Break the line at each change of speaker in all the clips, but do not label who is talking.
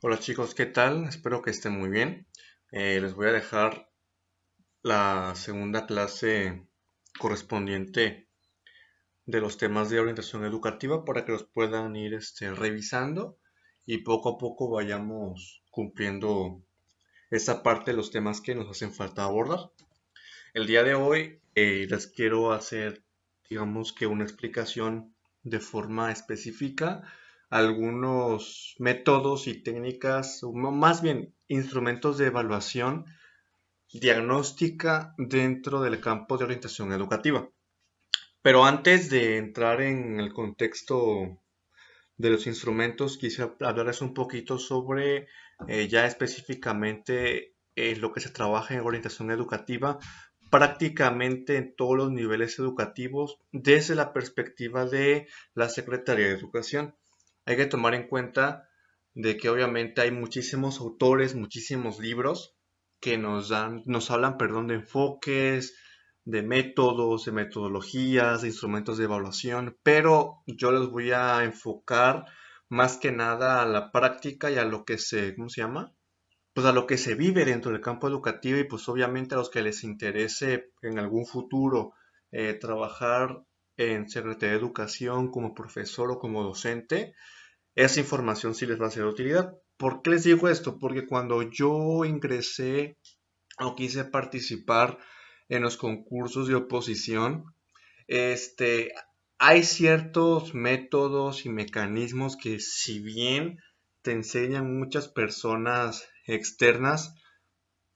Hola chicos, ¿qué tal? Espero que estén muy bien. Les voy a dejar la segunda clase correspondiente de los temas de orientación educativa para que los puedan ir revisando y poco a poco vayamos cumpliendo esa parte de los temas que nos hacen falta abordar. El día de hoy les quiero hacer, digamos que una explicación de forma específica, algunos métodos y técnicas, o más bien instrumentos de evaluación diagnóstica dentro del campo de orientación educativa. Pero antes de entrar en el contexto de los instrumentos, quisiera hablarles un poquito sobre ya específicamente lo que se trabaja en orientación educativa prácticamente en todos los niveles educativos desde la perspectiva de la Secretaría de Educación. Hay que tomar en cuenta de que obviamente hay muchísimos autores, muchísimos libros que nos hablan, perdón, de enfoques, de métodos, de metodologías, de instrumentos de evaluación, pero yo los voy a enfocar más que nada a la práctica y a lo que ¿cómo se llama? Pues a lo que se vive dentro del campo educativo y pues obviamente a los que les interese en algún futuro trabajar en Secretaría de Educación como profesor o como docente, esa información sí les va a ser de utilidad. ¿Por qué les digo esto? Porque cuando yo ingresé o quise participar en los concursos de oposición, este, hay ciertos métodos y mecanismos que si bien te enseñan muchas personas externas,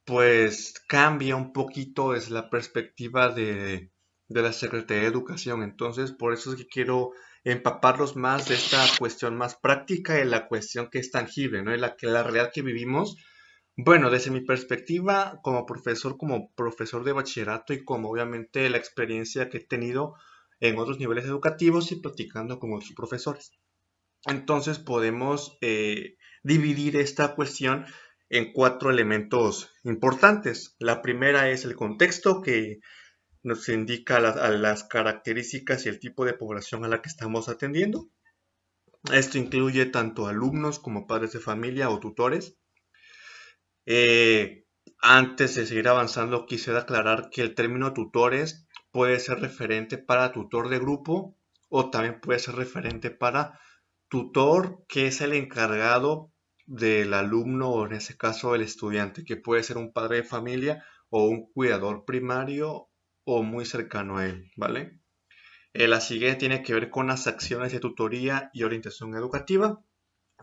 pues cambia un poquito desde la perspectiva de la Secretaría de Educación. Entonces, por eso es que quiero empaparlos más de esta cuestión más práctica de la cuestión que es tangible, ¿no? La realidad que vivimos. Bueno, desde mi perspectiva como profesor de bachillerato y como obviamente la experiencia que he tenido en otros niveles educativos y platicando con otros profesores. Entonces podemos dividir esta cuestión en cuatro elementos importantes. La primera es el contexto que nos indica a las características y el tipo de población a la que estamos atendiendo. Esto incluye tanto alumnos como padres de familia o tutores. Eh, Antes de seguir avanzando, quisiera aclarar que el término tutores puede ser referente para tutor de grupo o también puede ser referente para tutor, que es el encargado del alumno o en ese caso el estudiante, que puede ser un padre de familia o un cuidador primario o muy cercano a él, ¿vale? La siguiente tiene que ver con las acciones de tutoría y orientación educativa.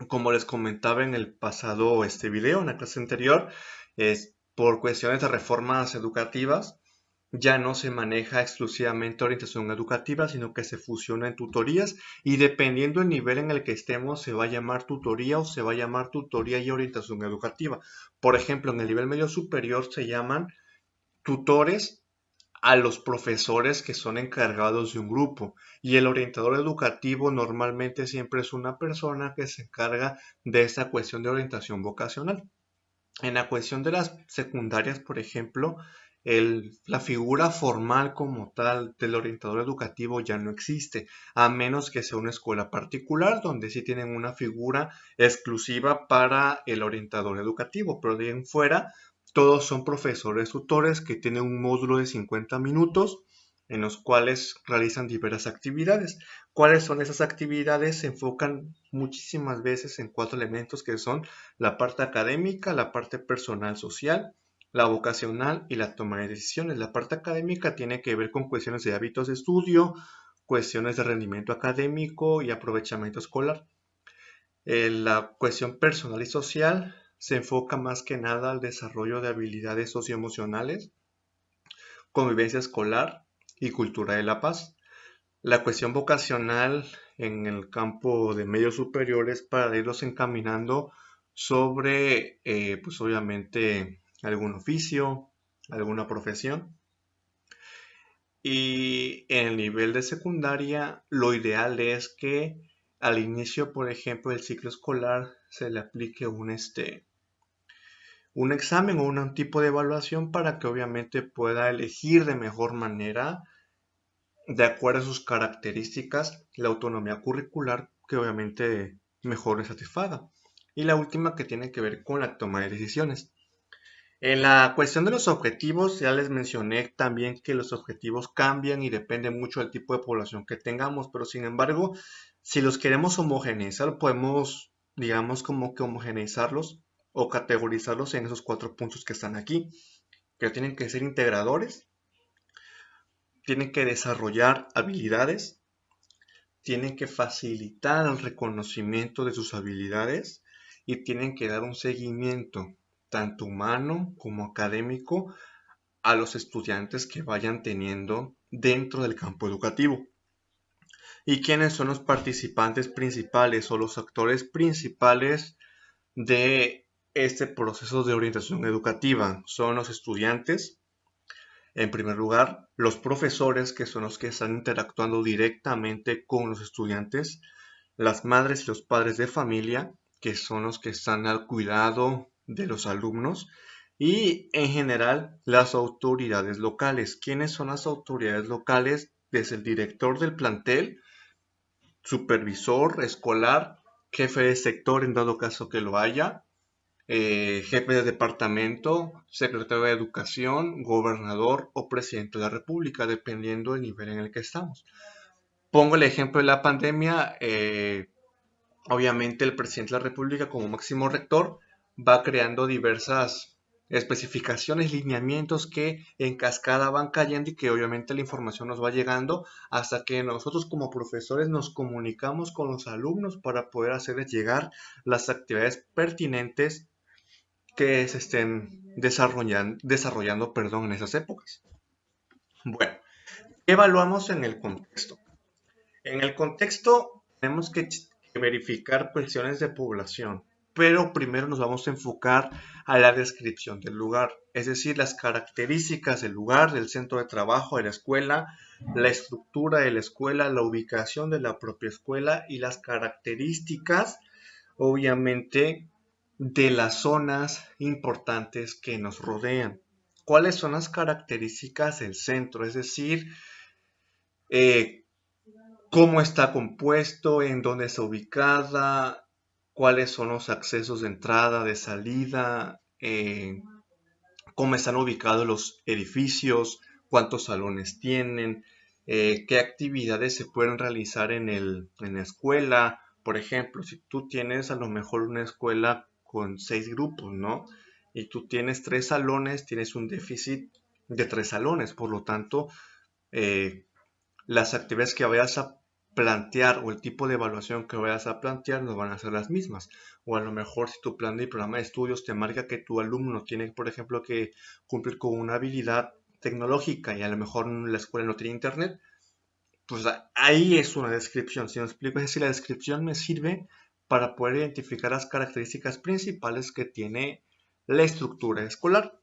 Como les comentaba en el pasado video, en la clase anterior, es por cuestiones de reformas educativas, ya no se maneja exclusivamente orientación educativa, sino que se fusiona en tutorías y dependiendo del nivel en el que estemos, se va a llamar tutoría o se va a llamar tutoría y orientación educativa. Por ejemplo, en el nivel medio superior se llaman tutores a los profesores que son encargados de un grupo y el orientador educativo normalmente siempre es una persona que se encarga de esta cuestión de orientación vocacional. En la cuestión de las secundarias, por ejemplo, la figura formal como tal del orientador educativo ya no existe, a menos que sea una escuela particular donde sí tienen una figura exclusiva para el orientador educativo, pero de ahí en fuera todos son profesores tutores que tienen un módulo de 50 minutos en los cuales realizan diversas actividades. ¿Cuáles son esas actividades? Se enfocan muchísimas veces en cuatro elementos que son la parte académica, la parte personal social, la vocacional y la toma de decisiones. La parte académica tiene que ver con cuestiones de hábitos de estudio, cuestiones de rendimiento académico y aprovechamiento escolar. La cuestión personal y social se enfoca más que nada al desarrollo de habilidades socioemocionales, convivencia escolar y cultura de la paz. La cuestión vocacional en el campo de medios superiores para irlos encaminando sobre, pues obviamente, algún oficio, alguna profesión. Y en el nivel de secundaria, lo ideal es que al inicio, por ejemplo, del ciclo escolar se le aplique un examen o un tipo de evaluación para que obviamente pueda elegir de mejor manera de acuerdo a sus características, la autonomía curricular que obviamente mejor le satisfaga. Y la última que tiene que ver con la toma de decisiones. En la cuestión de los objetivos, ya les mencioné también que los objetivos cambian y depende mucho del tipo de población que tengamos, pero sin embargo, si los queremos homogeneizar, podemos, digamos, como que homogeneizarlos o categorizarlos en esos 4 puntos que están aquí, que tienen que ser integradores, tienen que desarrollar habilidades, tienen que facilitar el reconocimiento de sus habilidades y tienen que dar un seguimiento tanto humano como académico a los estudiantes que vayan teniendo dentro del campo educativo. ¿Y quiénes son los participantes principales o los actores principales de este proceso de orientación educativa? Son los estudiantes, en primer lugar, los profesores, que son los que están interactuando directamente con los estudiantes, las madres y los padres de familia, que son los que están al cuidado de los alumnos, y en general las autoridades locales. ¿Quiénes son las autoridades locales? Desde el director del plantel, supervisor escolar, jefe de sector en dado caso que lo haya, jefe de departamento, secretario de educación, gobernador o presidente de la república, dependiendo del nivel en el que estamos. Pongo el ejemplo de la pandemia. Obviamente el presidente de la república como máximo rector va creando diversas especificaciones, lineamientos que en cascada van cayendo y que obviamente la información nos va llegando hasta que nosotros como profesores nos comunicamos con los alumnos para poder hacerles llegar las actividades pertinentes que se estén desarrollando, en esas épocas. Bueno, ¿qué evaluamos en el contexto? En el contexto tenemos que verificar cuestiones de población, pero primero nos vamos a enfocar a la descripción del lugar, es decir, las características del lugar, del centro de trabajo, de la escuela, la estructura de la escuela, la ubicación de la propia escuela y las características, obviamente, de las zonas importantes que nos rodean. ¿Cuáles son las características del centro? Es decir, eh, cómo está compuesto, en dónde está ubicada, cuáles son los accesos de entrada, de salida, cómo están ubicados los edificios, cuántos salones tienen, qué actividades se pueden realizar en la escuela. Por ejemplo, si tú tienes a lo mejor una escuela con 6 grupos, ¿no? Y tú tienes 3 salones, tienes un déficit de 3 salones. Por lo tanto, eh, las actividades que vayas a plantear o el tipo de evaluación que vayas a plantear no van a ser las mismas. O a lo mejor si tu plan de programa de estudios te marca que tu alumno tiene, por ejemplo, que cumplir con una habilidad tecnológica y a lo mejor la escuela no tiene internet, pues ahí es una descripción. Si me explico, es decir, la descripción me sirve para poder identificar las características principales que tiene la estructura escolar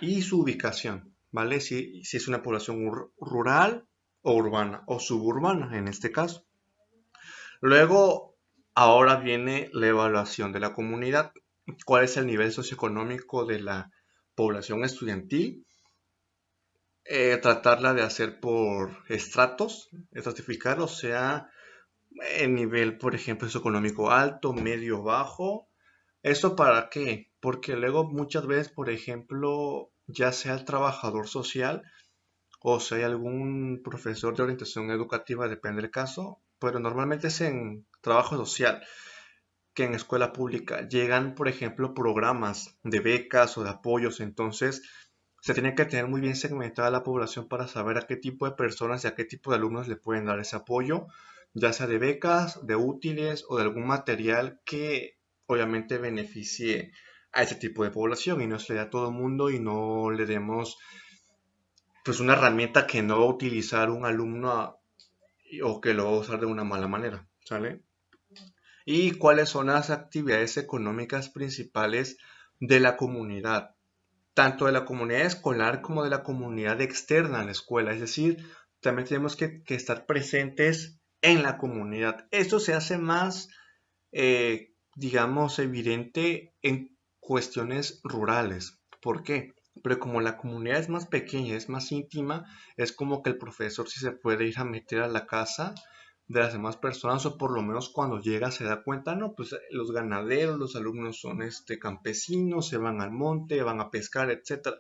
y su ubicación, ¿vale? Si es una población rural o urbana o suburbana en este caso. Luego, ahora viene la evaluación de la comunidad. ¿Cuál es el nivel socioeconómico de la población estudiantil? Tratarla de hacer por estratos, estratificar, o sea, el nivel, por ejemplo, socioeconómico alto, medio, bajo. ¿Esto para qué? Porque luego muchas veces, por ejemplo, ya sea el trabajador social o si hay algún profesor de orientación educativa, depende del caso, pero normalmente es en trabajo social, que en escuela pública llegan, por ejemplo, programas de becas o de apoyos, entonces se tiene que tener muy bien segmentada la población para saber a qué tipo de personas y a qué tipo de alumnos le pueden dar ese apoyo, ya sea de becas, de útiles o de algún material que obviamente beneficie a ese tipo de población y no se le dé a todo el mundo y no le demos pues una herramienta que no va a utilizar un alumno o que lo va a usar de una mala manera, ¿sale? ¿Y cuáles son las actividades económicas principales de la comunidad? Tanto de la comunidad escolar como de la comunidad externa a la escuela. Es decir, también tenemos que estar presentes en la comunidad. Esto se hace más, digamos, evidente en cuestiones rurales. ¿Por qué? Pero como la comunidad es más pequeña, es más íntima, es como que el profesor sí se puede ir a meter a la casa de las demás personas, o por lo menos cuando llega se da cuenta, no, pues los ganaderos, los alumnos son campesinos, se van al monte, van a pescar, etcétera.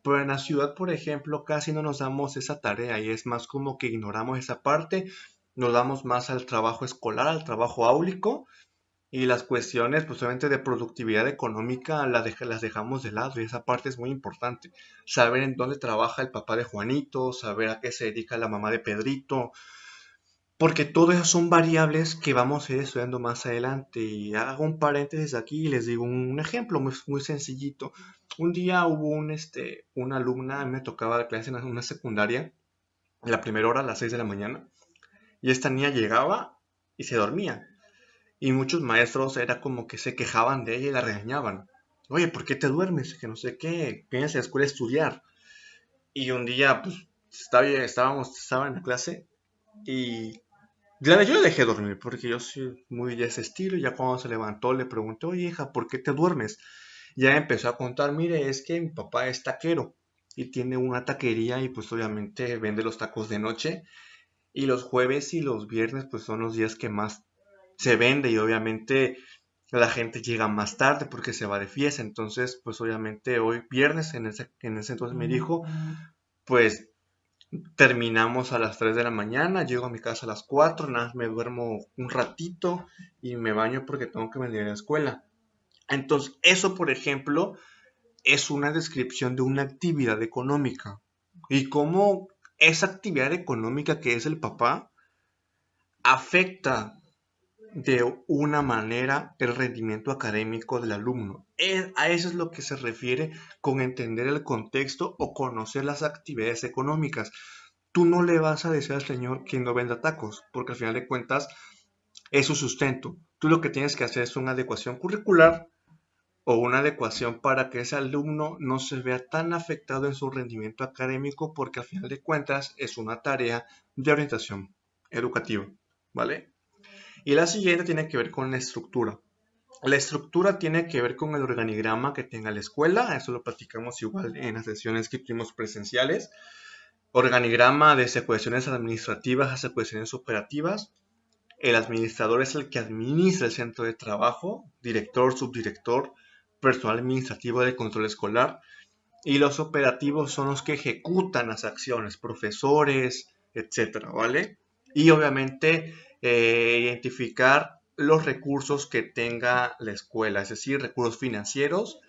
Pero en la ciudad, por ejemplo, casi no nos damos esa tarea y es más como que ignoramos esa parte, nos damos más al trabajo escolar, al trabajo áulico, y las cuestiones, pues obviamente de productividad económica las dejamos de lado y esa parte es muy importante. Saber en dónde trabaja el papá de Juanito, saber a qué se dedica la mamá de Pedrito, porque todas esas son variables que vamos a ir estudiando más adelante. Y hago un paréntesis aquí y les digo un ejemplo muy, muy sencillito. Un día hubo una alumna, a mí me tocaba la clase en una secundaria, en la primera hora a las 6 de la mañana, y esta niña llegaba y se dormía. Y muchos maestros era como que se quejaban de ella y la regañaban. Oye, ¿por qué te duermes? Que no sé qué, vienes a la escuela a estudiar. Y un día, pues, estaba en la clase y yo le dejé dormir porque yo soy muy de ese estilo. Y ya cuando se levantó le pregunté, oye hija, ¿por qué te duermes? Ya empezó a contar, mire, es que mi papá es taquero y tiene una taquería y pues obviamente vende los tacos de noche. Y los jueves y los viernes pues son los días que más se vende y obviamente la gente llega más tarde porque se va de fiesta. Entonces, pues obviamente hoy viernes, en ese entonces me dijo, pues terminamos a las 3 de la mañana, llego a mi casa a las 4, nada más me duermo un ratito y me baño porque tengo que venir a la escuela. Entonces, eso, por ejemplo, es una descripción de una actividad económica. Y cómo esa actividad económica que es el papá afecta de una manera el rendimiento académico del alumno. A eso es lo que se refiere con entender el contexto o conocer las actividades económicas. Tú no le vas a decir al señor que no venda tacos, porque al final de cuentas es su sustento. Tú lo que tienes que hacer es una adecuación curricular o una adecuación para que ese alumno no se vea tan afectado en su rendimiento académico, porque al final de cuentas es una tarea de orientación educativa, ¿vale? Y la siguiente tiene que ver con la estructura. La estructura tiene que ver con el organigrama que tenga la escuela, eso lo platicamos igual en las sesiones que tuvimos presenciales. Organigrama de cuestiones administrativas hasta cuestiones operativas. El administrador es el que administra el centro de trabajo, director, subdirector, personal administrativo de control escolar. Y los operativos son los que ejecutan las acciones, profesores, etcétera, ¿vale? Y obviamente identificar los recursos que tenga la escuela, es decir, recursos financieros,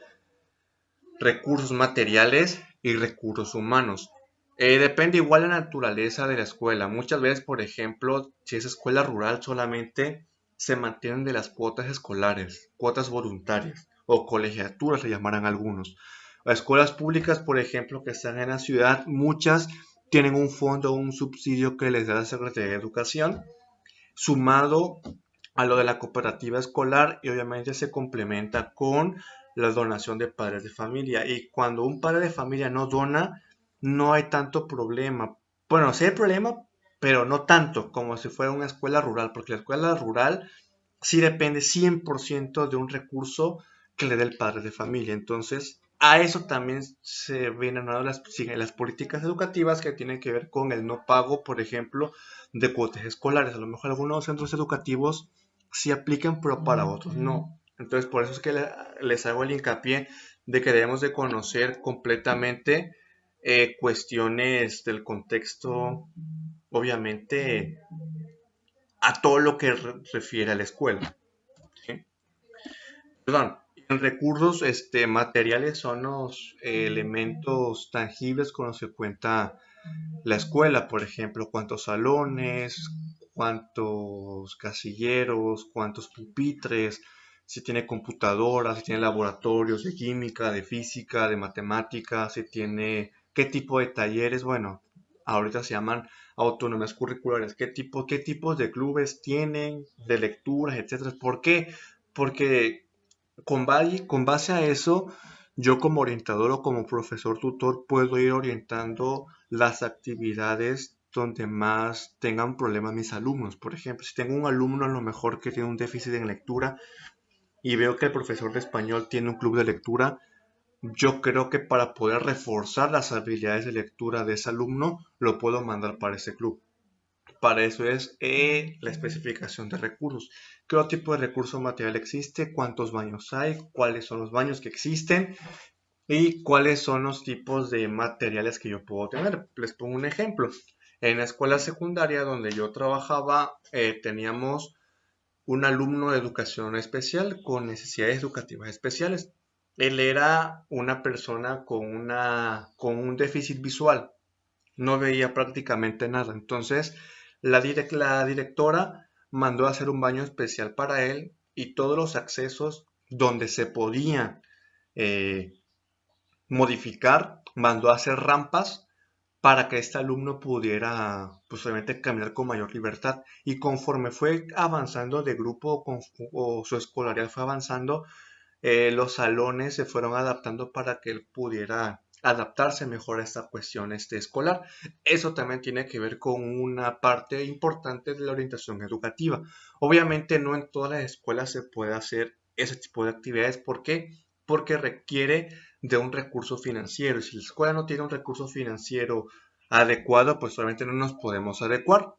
recursos materiales y recursos humanos. Depende igual la naturaleza de la escuela. Muchas veces, por ejemplo, si es escuela rural, solamente se mantienen de las cuotas escolares, cuotas voluntarias o colegiaturas, le llamarán algunos. Las escuelas públicas, por ejemplo, que están en la ciudad, muchas tienen un fondo o un subsidio que les da la Secretaría de Educación, sumado a lo de la cooperativa escolar, y obviamente se complementa con la donación de padres de familia. Y cuando un padre de familia no dona, no hay tanto problema. Bueno, sí hay problema, pero no tanto como si fuera una escuela rural, porque la escuela rural sí depende 100% de un recurso que le dé el padre de familia. Entonces, a eso también se vienen ahora las políticas educativas que tienen que ver con el no pago, por ejemplo, de cuotas escolares. A lo mejor algunos centros educativos sí aplican, pero para otros no. Entonces, por eso es que les hago el hincapié de que debemos de conocer completamente cuestiones del contexto, obviamente, a todo lo que refiere a la escuela. ¿Sí? Perdón, en recursos materiales son los elementos tangibles con los que cuenta la escuela, por ejemplo, cuántos salones, cuántos casilleros, cuántos pupitres, si tiene computadoras, si tiene laboratorios de química, de física, de matemáticas, si tiene qué tipo de talleres, bueno, ahorita se llaman autonomías curriculares, qué tipos de clubes tienen, de lecturas, etcétera. ¿Por qué? Porque con base a eso, yo como orientador o como profesor tutor puedo ir orientando las actividades donde más tengan problemas mis alumnos. Por ejemplo, si tengo un alumno a lo mejor que tiene un déficit en lectura y veo que el profesor de español tiene un club de lectura, yo creo que para poder reforzar las habilidades de lectura de ese alumno, lo puedo mandar para ese club. Para eso es la especificación de recursos. ¿Qué otro tipo de recurso material existe? ¿Cuántos baños hay? ¿Cuáles son los baños que existen? ¿Y cuáles son los tipos de materiales que yo puedo tener? Les pongo un ejemplo. En la escuela secundaria donde yo trabajaba, teníamos un alumno de educación especial con necesidades educativas especiales. Él era una persona con un déficit visual, no veía prácticamente nada. Entonces, la directora mandó a hacer un baño especial para él y todos los accesos donde se podían eh, modificar, mandó a hacer rampas para que este alumno pudiera, pues obviamente, caminar con mayor libertad. Y conforme fue avanzando de grupo o su escolaridad fue avanzando, los salones se fueron adaptando para que él pudiera adaptarse mejor a esta cuestión escolar. Eso también tiene que ver con una parte importante de la orientación educativa. Obviamente no en todas las escuelas se puede hacer ese tipo de actividades. ¿Por qué? Porque requiere de un recurso financiero. Si la escuela no tiene un recurso financiero adecuado, pues obviamente no nos podemos adecuar.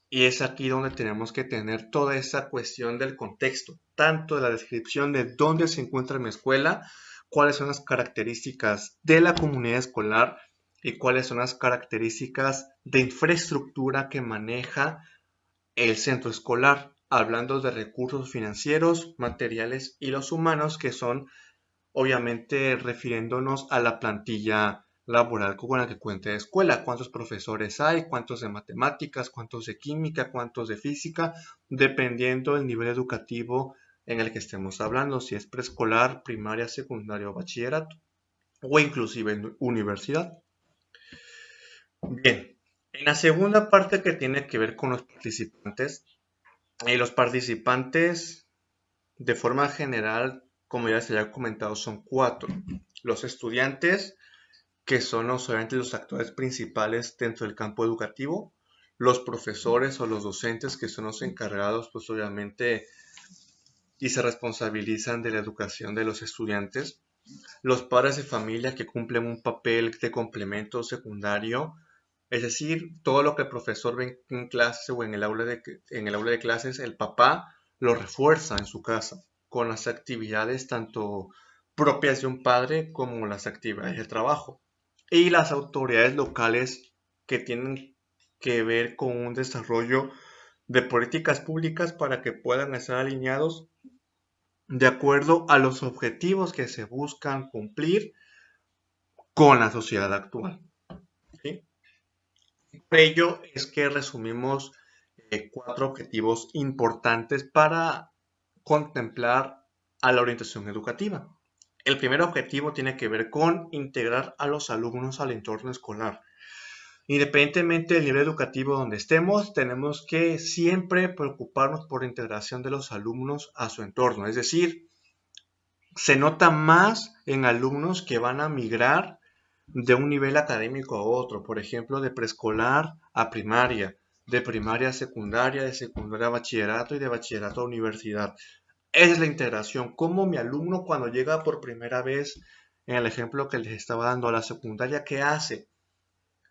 Y es aquí donde tenemos que tener toda esa cuestión del contexto, tanto de la descripción de dónde se encuentra mi escuela, cuáles son las características de la comunidad escolar y cuáles son las características de infraestructura que maneja el centro escolar, hablando de recursos financieros, materiales y los humanos, que son obviamente refiriéndonos a la plantilla laboral con la que cuenta la escuela, cuántos profesores hay, cuántos de matemáticas, cuántos de química, cuántos de física, dependiendo del nivel educativo en el que estemos hablando, si es preescolar, primaria, secundaria o bachillerato, o inclusive en universidad. Bien, en la segunda parte que tiene que ver con los participantes de forma general, como ya se había comentado, son cuatro. Los estudiantes, que son obviamente los actores principales dentro del campo educativo, los profesores o los docentes, que son los encargados, pues obviamente, y se responsabilizan de la educación de los estudiantes, los padres de familia, que cumplen un papel de complemento secundario, es decir, todo lo que el profesor ve en clase o en el aula de clases, el papá lo refuerza en su casa con las actividades tanto propias de un padre como las actividades de trabajo. Y las autoridades locales que tienen que ver con un desarrollo de políticas públicas para que puedan estar alineados de acuerdo a los objetivos que se buscan cumplir con la sociedad actual. ¿Sí? Por ello es que resumimos cuatro objetivos importantes para contemplar a la orientación educativa. El primer objetivo tiene que ver con integrar a los alumnos al entorno escolar. Independientemente del nivel educativo donde estemos, tenemos que siempre preocuparnos por la integración de los alumnos a su entorno. Es decir, se nota más en alumnos que van a migrar de un nivel académico a otro, por ejemplo, de preescolar a primaria, de primaria a secundaria, de secundaria a bachillerato y de bachillerato a universidad. Esa es la integración. Como mi alumno cuando llega por primera vez, en el ejemplo que les estaba dando a la secundaria, ¿qué hace?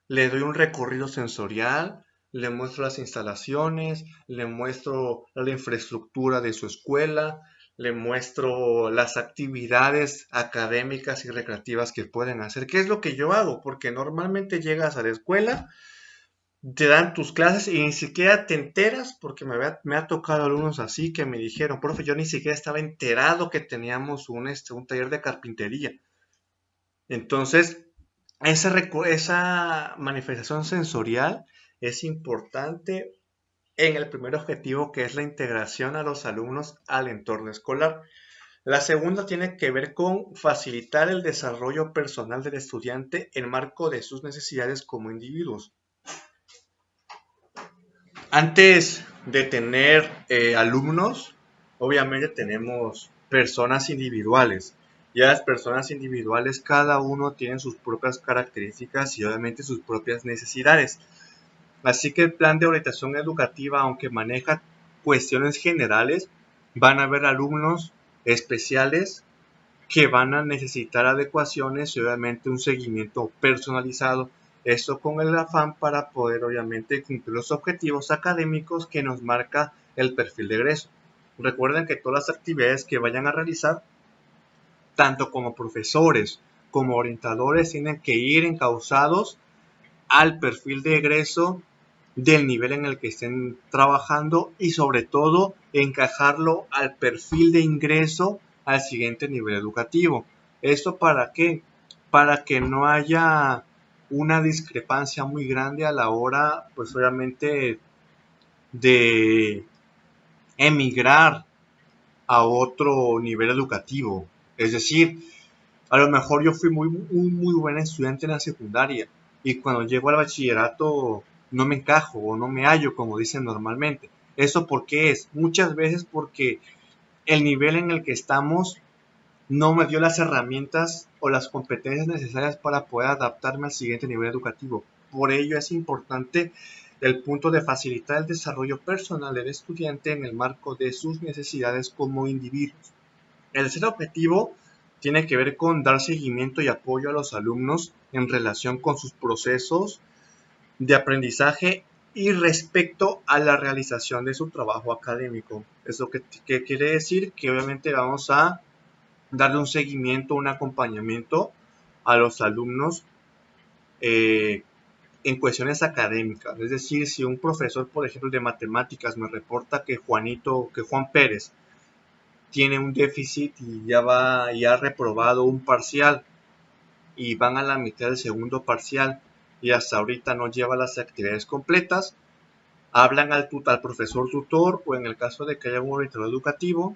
Le doy un recorrido sensorial, le muestro las instalaciones, le muestro la infraestructura de su escuela, le muestro las actividades académicas y recreativas que pueden hacer. ¿Qué es lo que yo hago? Porque normalmente llegas a la escuela, te dan tus clases y ni siquiera te enteras, porque me ha tocado alumnos así que me dijeron, profe, yo ni siquiera estaba enterado que teníamos un taller de carpintería. Entonces, esa manifestación sensorial es importante en el primer objetivo, que es la integración a los alumnos al entorno escolar. La segunda tiene que ver con facilitar el desarrollo personal del estudiante en marco de sus necesidades como individuos. Antes de tener alumnos, obviamente tenemos personas individuales. Y a las personas individuales, cada uno tiene sus propias características y obviamente sus propias necesidades. Así que el plan de orientación educativa, aunque maneja cuestiones generales, van a haber alumnos especiales que van a necesitar adecuaciones y obviamente un seguimiento personalizado Esto con el afán para poder obviamente cumplir los objetivos académicos que nos marca el perfil de egreso. Recuerden que todas las actividades que vayan a realizar, tanto como profesores como orientadores, tienen que ir encausados al perfil de egreso del nivel en el que estén trabajando y sobre todo encajarlo al perfil de ingreso al siguiente nivel educativo. ¿Esto para qué? Para que no haya una discrepancia muy grande a la hora, pues obviamente, de emigrar a otro nivel educativo. Es decir, a lo mejor yo fui un muy buen estudiante en la secundaria y cuando llego al bachillerato no me encajo o no me hallo, como dicen normalmente. ¿Eso por qué es? Muchas veces porque el nivel en el que estamos no me dio las herramientas o las competencias necesarias para poder adaptarme al siguiente nivel educativo. Por ello es importante el punto de facilitar el desarrollo personal del estudiante en el marco de sus necesidades como individuos. El tercer objetivo tiene que ver con dar seguimiento y apoyo a los alumnos en relación con sus procesos de aprendizaje y respecto a la realización de su trabajo académico. Eso que quiere decir que obviamente vamos a darle un seguimiento, un acompañamiento a los alumnos en cuestiones académicas. Es decir, si un profesor, por ejemplo, de matemáticas me reporta que Juan Pérez tiene un déficit y ya ha reprobado un parcial y van a la mitad del segundo parcial y hasta ahorita no lleva las actividades completas, hablan al profesor tutor o en el caso de que haya un orientador educativo,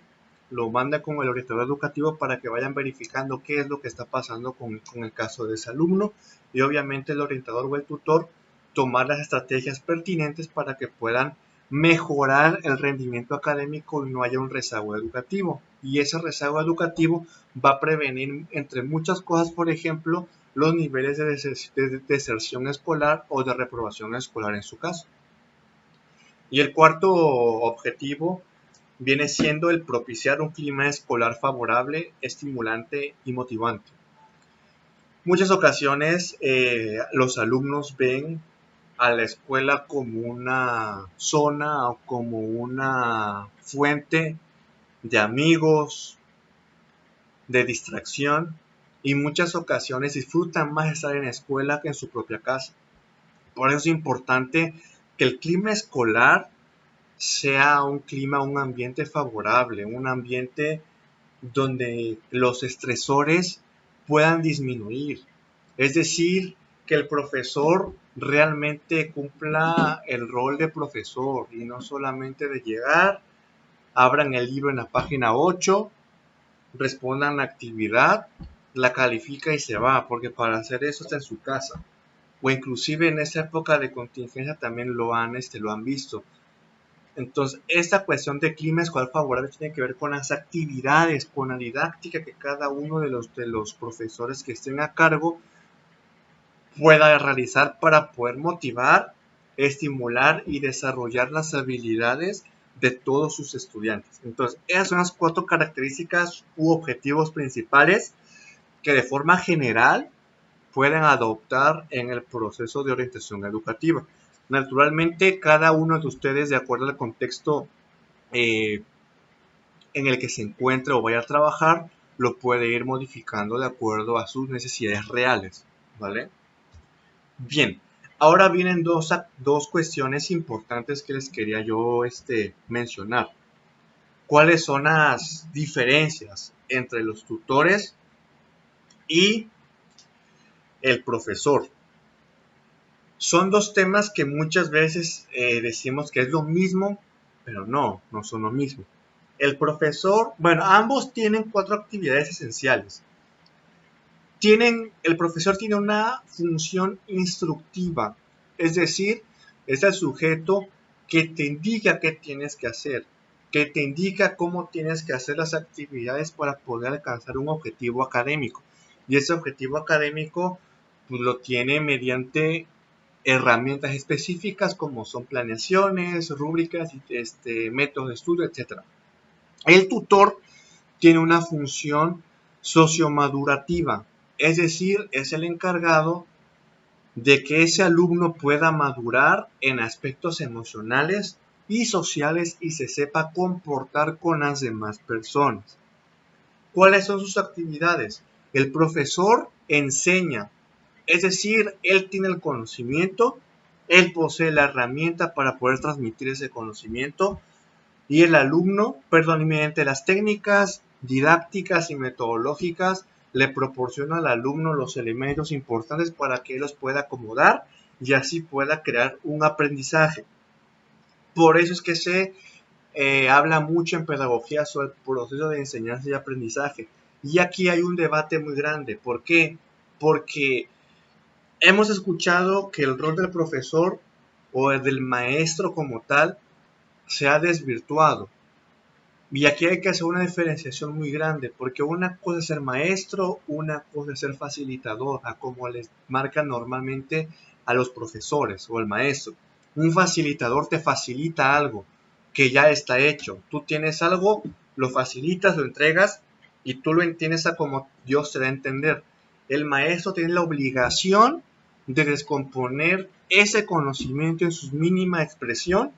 lo manda con el orientador educativo para que vayan verificando qué es lo que está pasando con el caso de ese alumno y obviamente el orientador o el tutor tomar las estrategias pertinentes para que puedan mejorar el rendimiento académico y no haya un rezago educativo. Y ese rezago educativo va a prevenir, entre muchas cosas, por ejemplo, los niveles de deserción escolar o de reprobación escolar en su caso. Y el cuarto objetivo viene siendo el propiciar un clima escolar favorable, estimulante y motivante. Muchas ocasiones los alumnos ven a la escuela como una zona o como una fuente de amigos, de distracción y muchas ocasiones disfrutan más estar en la escuela que en su propia casa. Por eso es importante que el clima escolar sea un clima, un ambiente favorable, un ambiente donde los estresores puedan disminuir. Es decir, que el profesor realmente cumpla el rol de profesor y no solamente de llegar, abran el libro en la página 8, respondan la actividad, la califica y se va, porque para hacer eso está en su casa. O inclusive en esta época de contingencia también lo han visto. Entonces, esta cuestión de clima escolar favorable tiene que ver con las actividades, con la didáctica que cada uno de los profesores que estén a cargo pueda realizar para poder motivar, estimular y desarrollar las habilidades de todos sus estudiantes. Entonces, esas son las 4 características u objetivos principales que de forma general pueden adoptar en el proceso de orientación educativa. Naturalmente, cada uno de ustedes, de acuerdo al contexto en el que se encuentre o vaya a trabajar, lo puede ir modificando de acuerdo a sus necesidades reales, ¿vale? Bien, ahora vienen dos cuestiones importantes que les quería yo mencionar. ¿Cuáles son las diferencias entre los tutores y el profesor? Son dos temas que muchas veces decimos que es lo mismo, pero no son lo mismo. El profesor, bueno, ambos tienen 4 actividades esenciales. El profesor tiene una función instructiva, es decir, es el sujeto que te indica qué tienes que hacer, que te indica cómo tienes que hacer las actividades para poder alcanzar un objetivo académico. Y ese objetivo académico pues, lo tiene mediante herramientas específicas como son planeaciones, rúbricas, métodos de estudio, etc. El tutor tiene una función sociomadurativa, es decir, es el encargado de que ese alumno pueda madurar en aspectos emocionales y sociales y se sepa comportar con las demás personas. ¿Cuáles son sus actividades? El profesor enseña, es decir, él tiene el conocimiento, él posee la herramienta para poder transmitir ese conocimiento y el alumno, perdón, mediante las técnicas didácticas y metodológicas, le proporciona al alumno los elementos importantes para que él los pueda acomodar y así pueda crear un aprendizaje. Por eso es que se habla mucho en pedagogía sobre el proceso de enseñanza y aprendizaje. Y aquí hay un debate muy grande. ¿Por qué? Porque hemos escuchado que el rol del profesor o el del maestro como tal se ha desvirtuado. Y aquí hay que hacer una diferenciación muy grande, porque una cosa es ser maestro, una cosa es ser facilitador, a como les marcan normalmente a los profesores o el maestro. Un facilitador te facilita algo que ya está hecho. Tú tienes algo, lo facilitas, lo entregas y tú lo entiendes a como Dios te da a entender. El maestro tiene la obligación de descomponer ese conocimiento en su mínima expresión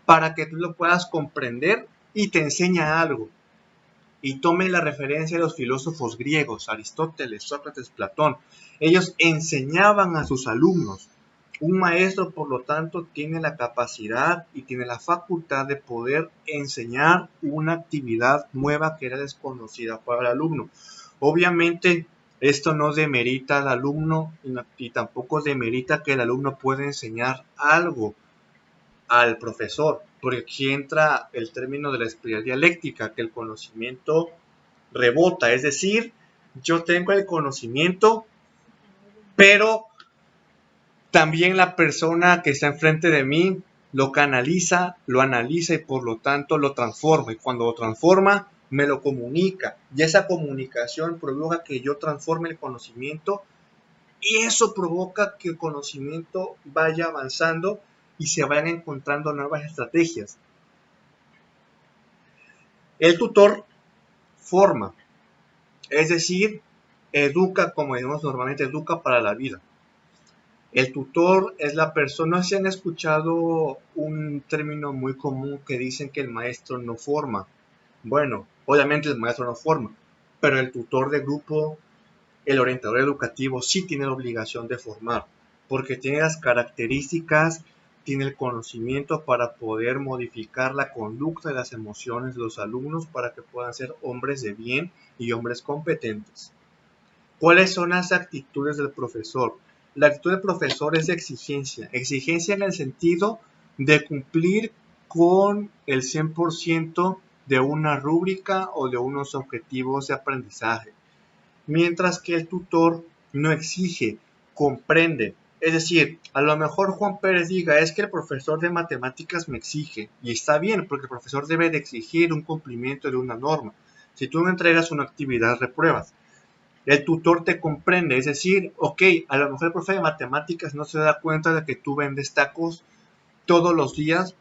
para que tú lo puedas comprender y te enseña algo. Y tome la referencia de los filósofos griegos, Aristóteles, Sócrates, Platón. Ellos enseñaban a sus alumnos. Un maestro, por lo tanto, tiene la capacidad y tiene la facultad de poder enseñar una actividad nueva que era desconocida para el alumno. Obviamente, esto no demerita al alumno y tampoco demerita que el alumno pueda enseñar algo al profesor, porque aquí entra el término de la espiral dialéctica, que el conocimiento rebota, es decir, yo tengo el conocimiento, pero también la persona que está enfrente de mí lo canaliza, lo analiza y por lo tanto lo transforma. Y cuando lo transforma, me lo comunica. Y esa comunicación provoca que yo transforme el conocimiento y eso provoca que el conocimiento vaya avanzando y se vayan encontrando nuevas estrategias. El tutor forma, es decir, educa, como decimos normalmente, educa para la vida. El tutor es la persona, no sé si han escuchado un término muy común que dicen que el maestro no forma. Bueno, obviamente el maestro no forma, pero el tutor de grupo, el orientador educativo sí tiene la obligación de formar, porque tiene las características, tiene el conocimiento para poder modificar la conducta y las emociones de los alumnos para que puedan ser hombres de bien y hombres competentes. ¿Cuáles son las actitudes del profesor? La actitud del profesor es de exigencia, exigencia en el sentido de cumplir con el 100% de una rúbrica o de unos objetivos de aprendizaje mientras que el tutor no exige, comprende. Es decir, a lo mejor Juan Pérez diga, es que el profesor de matemáticas me exige, y está bien, porque el profesor debe de exigir un cumplimiento de una norma. Si tú no entregas una actividad, repruebas. El tutor te comprende, es decir, ok, a lo mejor el profesor de matemáticas no se da cuenta de que tú vendes tacos todos los días,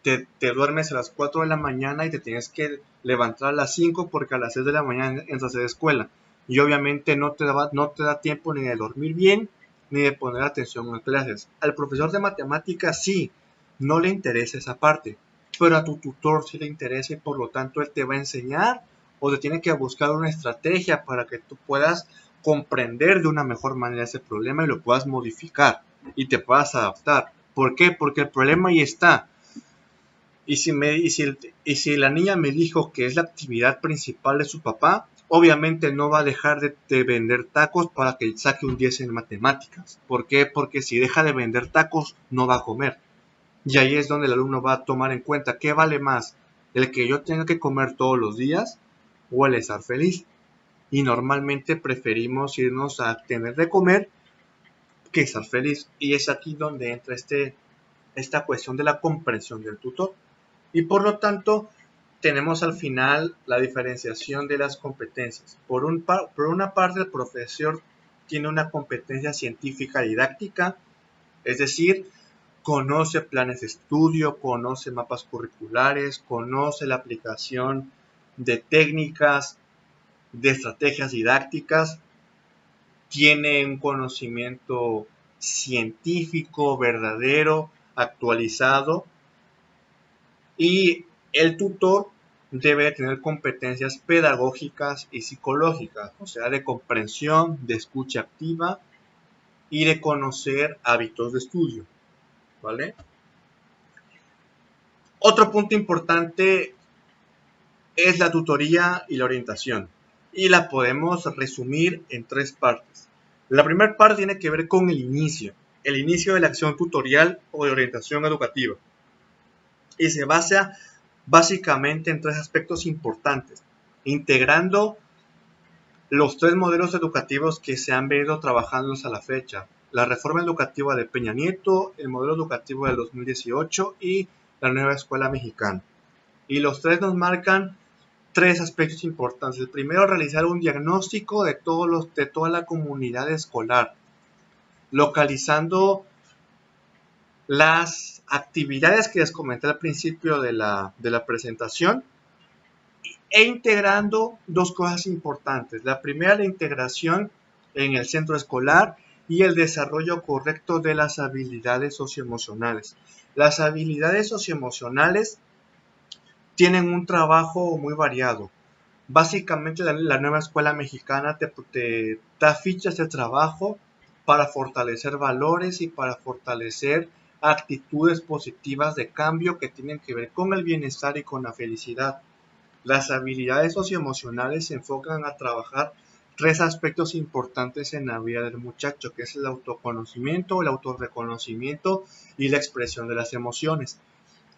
te duermes a las 4 de la mañana y te tienes que levantar a las 5 porque a las 6 de la mañana entras a la escuela. Y obviamente no te da tiempo ni de dormir bien ni de poner atención en clases. Al profesor de matemáticas sí, no le interesa esa parte, pero a tu tutor sí le interesa y por lo tanto él te va a enseñar o te tiene que buscar una estrategia para que tú puedas comprender de una mejor manera ese problema y lo puedas modificar y te puedas adaptar. ¿Por qué? Porque el problema ahí está. Y si la niña me dijo que es la actividad principal de su papá, obviamente no va a dejar de vender tacos para que saque un 10 en matemáticas. ¿Por qué? Porque si deja de vender tacos, no va a comer. Y ahí es donde el alumno va a tomar en cuenta qué vale más, el que yo tenga que comer todos los días o el estar feliz. Y normalmente preferimos irnos a tener de comer que estar feliz. Y es aquí donde entra esta cuestión de la comprensión del tutor. Y por lo tanto, tenemos al final la diferenciación de las competencias. Por una parte, el profesor tiene una competencia científica didáctica, es decir, conoce planes de estudio, conoce mapas curriculares, conoce la aplicación de técnicas, de estrategias didácticas, tiene un conocimiento científico, verdadero, actualizado, y el tutor debe tener competencias pedagógicas y psicológicas, o sea, de comprensión, de escucha activa y de conocer hábitos de estudio, ¿vale? Otro punto importante es la tutoría y la orientación, y la podemos resumir en tres partes. La primera parte tiene que ver con el inicio de la acción tutorial o de orientación educativa, y se basa básicamente en tres aspectos importantes, integrando los tres modelos educativos que se han venido trabajando a la fecha: la reforma educativa de Peña Nieto, el modelo educativo del 2018 y la nueva escuela mexicana. Y los tres nos marcan tres aspectos importantes. El primero, realizar un diagnóstico de toda la comunidad escolar, localizando las actividades que les comenté al principio de la presentación, e integrando dos cosas importantes. La primera, la integración en el centro escolar y el desarrollo correcto de las habilidades socioemocionales. Las habilidades socioemocionales tienen un trabajo muy variado. Básicamente la nueva escuela mexicana te da fichas de trabajo para fortalecer valores y para fortalecer actitudes positivas de cambio que tienen que ver con el bienestar y con la felicidad. Las habilidades socioemocionales se enfocan a trabajar tres aspectos importantes en la vida del muchacho, que es el autoconocimiento, el autorreconocimiento y la expresión de las emociones.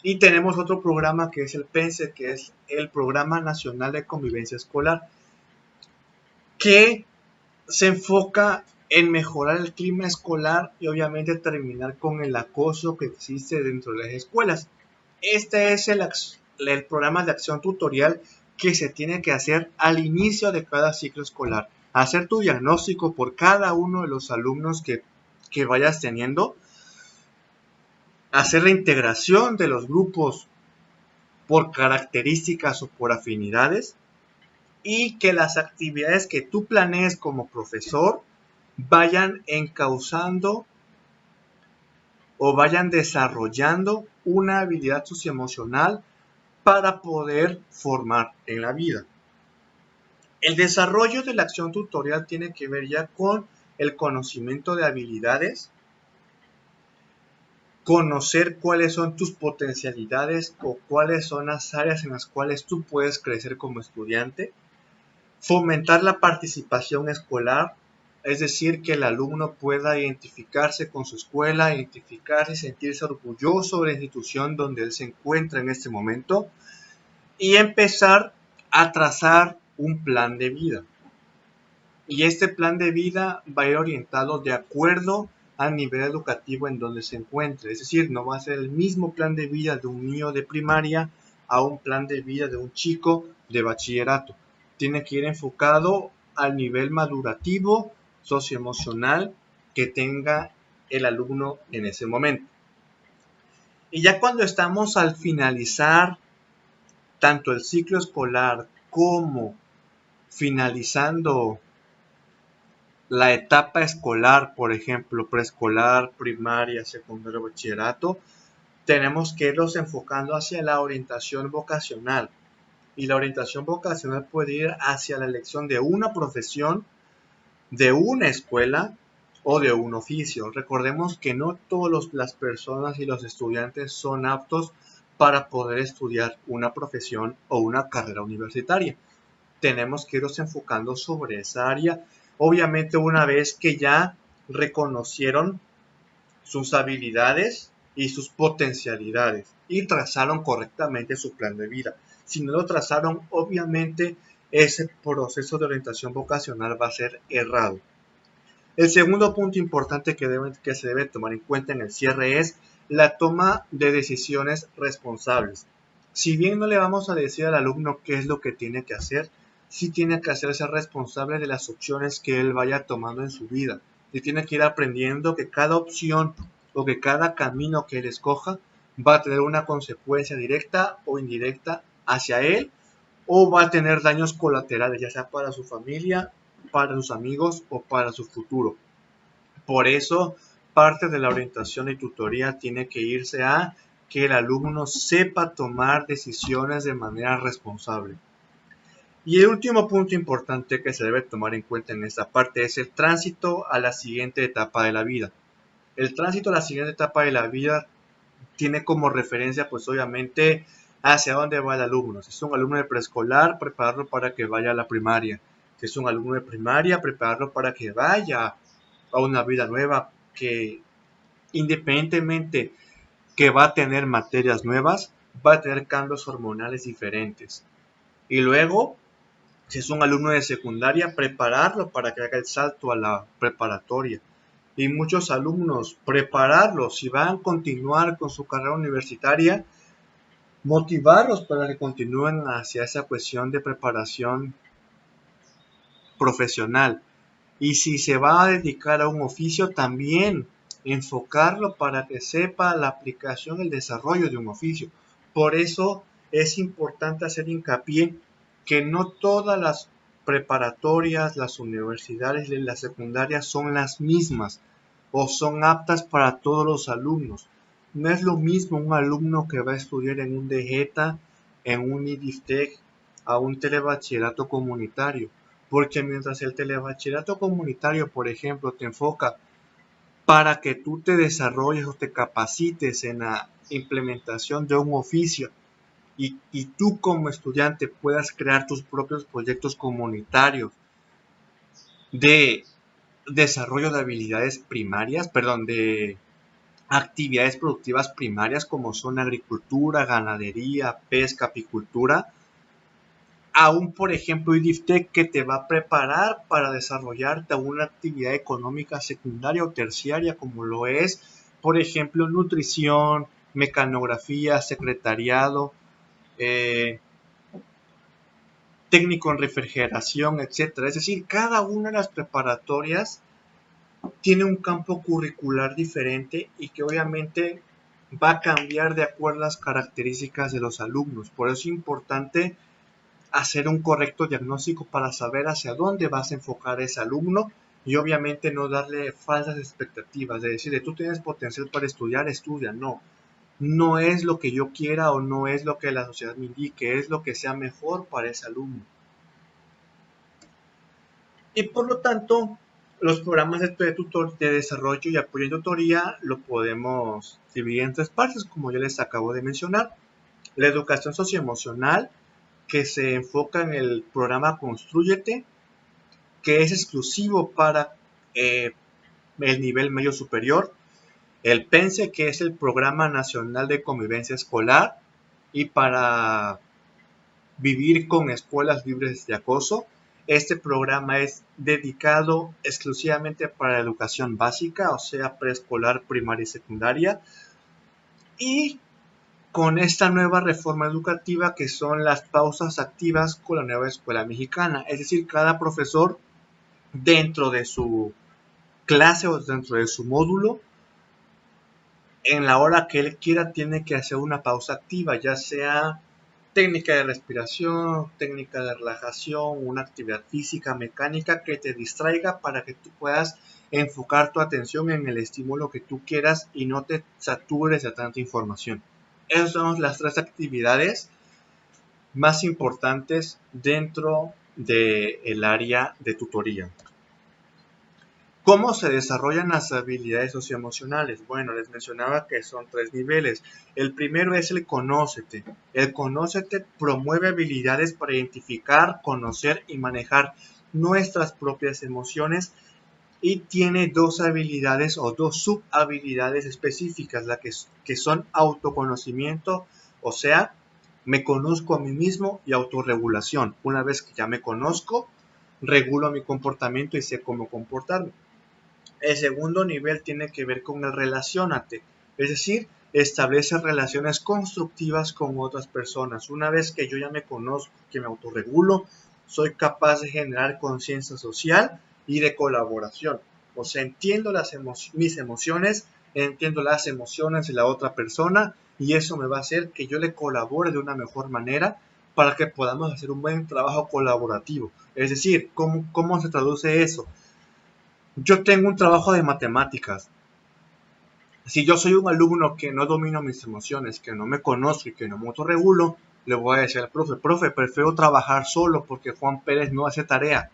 Y tenemos otro programa que es el PENSE, que es el Programa Nacional de Convivencia Escolar, que se enfoca en mejorar el clima escolar y obviamente terminar con el acoso que existe dentro de las escuelas. Este es el programa de acción tutorial que se tiene que hacer al inicio de cada ciclo escolar. Hacer tu diagnóstico por cada uno de los alumnos que vayas teniendo. Hacer la integración de los grupos por características o por afinidades. Y que las actividades que tú planees como profesor vayan encauzando o vayan desarrollando una habilidad socioemocional para poder formar en la vida. El desarrollo de la acción tutorial tiene que ver ya con el conocimiento de habilidades, conocer cuáles son tus potencialidades o cuáles son las áreas en las cuales tú puedes crecer como estudiante, fomentar la participación escolar, es decir, que el alumno pueda identificarse con su escuela, identificarse y sentirse orgulloso de la institución donde él se encuentra en este momento, y empezar a trazar un plan de vida. Y este plan de vida va a ir orientado de acuerdo al nivel educativo en donde se encuentre. Es decir, no va a ser el mismo plan de vida de un niño de primaria a un plan de vida de un chico de bachillerato. Tiene que ir enfocado al nivel madurativo, socioemocional que tenga el alumno en ese momento. Y ya cuando estamos al finalizar tanto el ciclo escolar como finalizando la etapa escolar, por ejemplo, preescolar, primaria, secundaria, bachillerato, tenemos que irlos enfocando hacia la orientación vocacional. Y la orientación vocacional puede ir hacia la elección de una profesión, de una escuela o de un oficio. Recordemos que no todas las personas y los estudiantes son aptos para poder estudiar una profesión o una carrera universitaria. Tenemos que irnos enfocando sobre esa área. Obviamente, una vez que ya reconocieron sus habilidades y sus potencialidades y trazaron correctamente su plan de vida. Si no lo trazaron, obviamente ese proceso de orientación vocacional va a ser errado. El segundo punto importante que se debe tomar en cuenta en el cierre es la toma de decisiones responsables. Si bien no le vamos a decir al alumno qué es lo que tiene que hacer, sí tiene que hacerse responsable de las opciones que él vaya tomando en su vida. Y tiene que ir aprendiendo que cada opción o que cada camino que él escoja va a tener una consecuencia directa o indirecta hacia él, o va a tener daños colaterales, ya sea para su familia, para sus amigos o para su futuro. Por eso, parte de la orientación y tutoría tiene que irse a que el alumno sepa tomar decisiones de manera responsable. Y el último punto importante que se debe tomar en cuenta en esta parte es el tránsito a la siguiente etapa de la vida. El tránsito a la siguiente etapa de la vida tiene como referencia, pues obviamente, hacia dónde va el alumno. Si es un alumno de preescolar, prepararlo para que vaya a la primaria. Si es un alumno de primaria, prepararlo para que vaya a una vida nueva, que independientemente que va a tener materias nuevas, va a tener cambios hormonales diferentes. Y luego, si es un alumno de secundaria, prepararlo para que haga el salto a la preparatoria. Y muchos alumnos, prepararlos, si van a continuar con su carrera universitaria, motivarlos para que continúen hacia esa cuestión de preparación profesional. Y si se va a dedicar a un oficio, también enfocarlo para que sepa la aplicación, el desarrollo de un oficio. Por eso es importante hacer hincapié que no todas las preparatorias, las universidades y las secundarias son las mismas o son aptas para todos los alumnos. No es lo mismo un alumno que va a estudiar en un DGETA, en un IDIFTEC, a un telebachillerato comunitario. Porque mientras el telebachillerato comunitario, por ejemplo, te enfoca para que tú te desarrolles o te capacites en la implementación de un oficio y tú como estudiante puedas crear tus propios proyectos comunitarios de desarrollo de habilidades primarias, de actividades productivas primarias como son agricultura, ganadería, pesca, apicultura, aún por ejemplo IDIFTEC que te va a preparar para desarrollarte a una actividad económica secundaria o terciaria como lo es, por ejemplo, nutrición, mecanografía, secretariado, técnico en refrigeración, etcétera. Es decir, cada una de las preparatorias tiene un campo curricular diferente y que obviamente va a cambiar de acuerdo a las características de los alumnos. Por eso es importante hacer un correcto diagnóstico para saber hacia dónde vas a enfocar a ese alumno y obviamente no darle falsas expectativas, de decirle tú tienes potencial para estudiar, estudia. No es lo que yo quiera o no es lo que la sociedad me indique, es lo que sea mejor para ese alumno. Y por lo tanto, los programas de desarrollo y apoyo en tutoría lo podemos dividir en tres partes, como ya les acabo de mencionar. La educación socioemocional, que se enfoca en el programa Constrúyete, que es exclusivo para el nivel medio superior. El PENSE, que es el Programa Nacional de Convivencia Escolar, y para vivir con escuelas libres de acoso. Este programa es dedicado exclusivamente para la educación básica, o sea, preescolar, primaria y secundaria. Y con esta nueva reforma educativa que son las pausas activas con la nueva escuela mexicana. Es decir, cada profesor dentro de su clase o dentro de su módulo, en la hora que él quiera, tiene que hacer una pausa activa, ya sea técnica de respiración, técnica de relajación, una actividad física, mecánica que te distraiga para que tú puedas enfocar tu atención en el estímulo que tú quieras y no te satures de tanta información. Esas son las tres actividades más importantes dentro del área de tutoría. ¿Cómo se desarrollan las habilidades socioemocionales? Bueno, les mencionaba que son tres niveles. El primero es el conócete. El conócete promueve habilidades para identificar, conocer y manejar nuestras propias emociones y tiene dos habilidades o dos subhabilidades específicas, que son autoconocimiento, o sea, me conozco a mí mismo, y autorregulación. Una vez que ya me conozco, regulo mi comportamiento y sé cómo comportarme. El segundo nivel tiene que ver con el relaciónate, es decir, establece relaciones constructivas con otras personas. Una vez que yo ya me conozco, que me autorregulo, soy capaz de generar conciencia social y de colaboración. O sea, entiendo mis emociones, entiendo las emociones de la otra persona y eso me va a hacer que yo le colabore de una mejor manera para que podamos hacer un buen trabajo colaborativo. Es decir, ¿cómo se traduce eso? Yo tengo un trabajo de matemáticas Si yo soy un alumno que no domino mis emociones, que no me conozco y que no me autorregulo, le voy a decir al profe, prefiero trabajar solo porque Juan Pérez no hace tarea.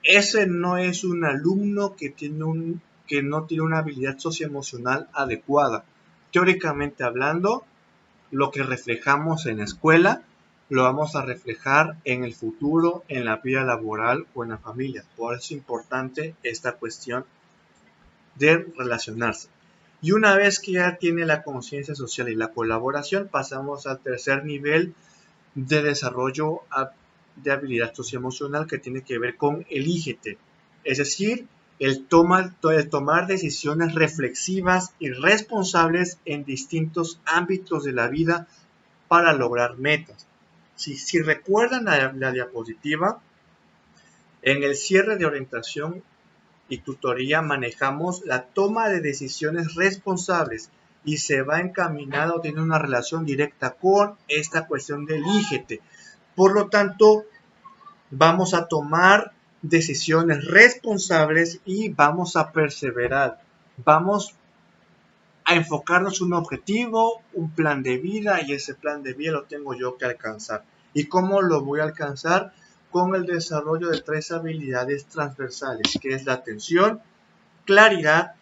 Ese no es un alumno que no tiene una habilidad socioemocional adecuada. Teóricamente hablando, lo que reflejamos en la escuela lo vamos a reflejar en el futuro, en la vida laboral o en la familia. Por eso es importante esta cuestión de relacionarse. Y una vez que ya tiene la conciencia social y la colaboración, pasamos al tercer nivel de desarrollo de habilidad socioemocional, que tiene que ver con elígete. Es decir, el tomar decisiones reflexivas y responsables en distintos ámbitos de la vida para lograr metas. Si recuerdan la diapositiva, en el cierre de orientación y tutoría manejamos la toma de decisiones responsables y se va encaminado, tiene una relación directa con esta cuestión del elígete. Por lo tanto, vamos a tomar decisiones responsables y vamos a perseverar. Vamos a enfocarnos en un objetivo, un plan de vida, y ese plan de vida lo tengo yo que alcanzar. ¿Y cómo lo voy a alcanzar? Con el desarrollo de 3 habilidades transversales, que es la atención, claridad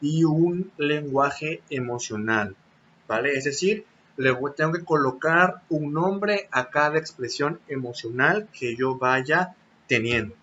y un lenguaje emocional, ¿vale? Es decir, tengo que colocar un nombre a cada expresión emocional que yo vaya teniendo.